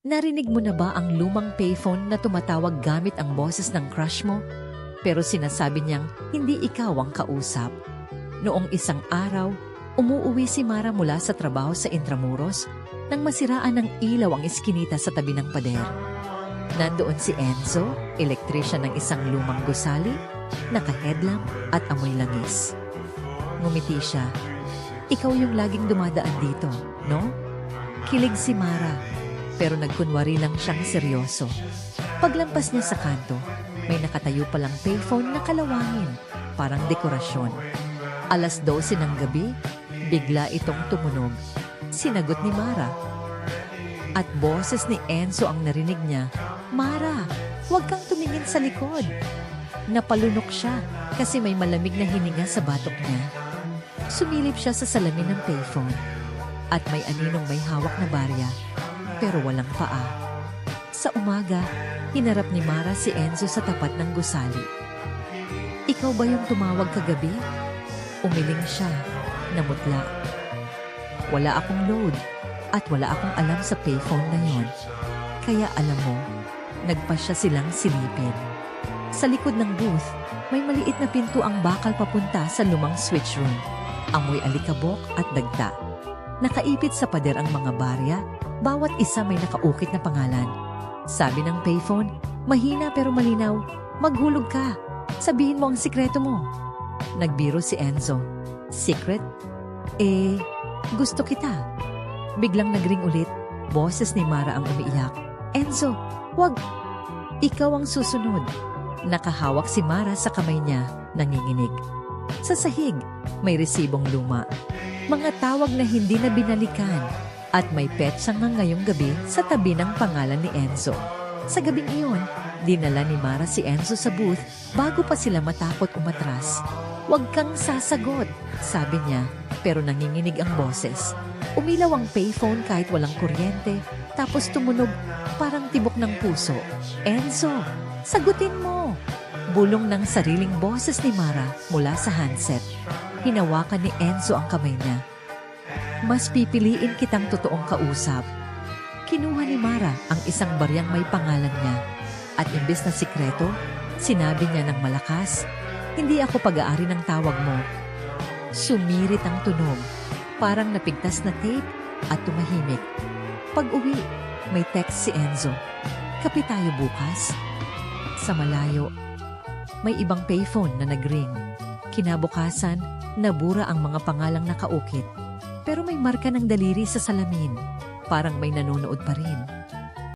Narinig mo na ba ang lumang payphone na tumatawag gamit ang boses ng crush mo? Pero sinasabi niyang hindi ikaw ang kausap. Noong isang araw, umuuwi si Mara mula sa trabaho sa Intramuros nang masiraan ng ilaw ang iskinita sa tabi ng pader. Nandoon si Enzo, elektrisyan ng isang lumang gusali, naka-headlamp at amoy langis. Ngumiti siya. Ikaw yung laging dumadaan dito, no? Kilig si Mara, pero nagkunwari lang siyang seryoso. Paglampas niya sa kanto, may nakatayo palang payphone na kalawangin, parang dekorasyon. 12:00 ng gabi, bigla itong tumunog. Sinagot ni Mara. At boses ni Enzo ang narinig niya, "Mara, huwag kang tumingin sa likod." Napalunok siya kasi may malamig na hininga sa batok niya. Sumilip siya sa salamin ng payphone at may aninong may hawak na barya pero walang paa. Sa umaga, hinarap ni Mara si Enzo sa tapat ng gusali. "Ikaw ba yung tumawag kagabi?" Umiling siya, namutla. "Wala akong load at wala akong alam sa payphone na yon. Kaya alam mo, nagpasya silang silipin." Sa likod ng booth, may maliit na pinto ang bakal papunta sa lumang switch room. Amoy alikabok at dagta. Nakaipit sa pader ang mga barya, bawat isa may nakaukit na pangalan. Sabi ng payphone, mahina pero malinaw, "Maghulog ka, sabihin mo ang sikreto mo." Nagbiro si Enzo. "Secret? Gusto kita." Biglang nagring ulit, boses ni Mara ang umiiyak. "Enzo, wag! Ikaw ang susunod." Nakahawak si Mara sa kamay niya, nanginginig. Sa sahig, may resibong luma. Mga tawag na hindi na binalikan at may petsa nga ngayong gabi sa tabi ng pangalan ni Enzo. Sa gabing iyon, dinala ni Mara si Enzo sa booth bago pa sila matakot umatras. "Huwag kang sasagot," sabi niya, pero nanginginig ang boses. Umilaw ang payphone kahit walang kuryente, tapos tumunog parang tibok ng puso. "Enzo, sagutin mo!" Bulong ng sariling boses ni Mara mula sa handset. Hinawakan ni Enzo ang kamay niya. "Mas pipiliin kitang totoong kausap." Kinuha ni Mara ang isang baryang may pangalan niya. At imbes na sikreto, sinabi niya ng malakas, "Hindi ako pag-aari ng tawag mo." Sumirit ang tunog, parang napigtas na tape at tumahimik. Pag-uwi, may text si Enzo. "Kape tayo bukas?" Sa malayo, may ibang payphone na nagring. Kinabukasan, nabura ang mga pangalang nakaukit. Pero may marka ng daliri sa salamin. Parang may nanonood pa rin.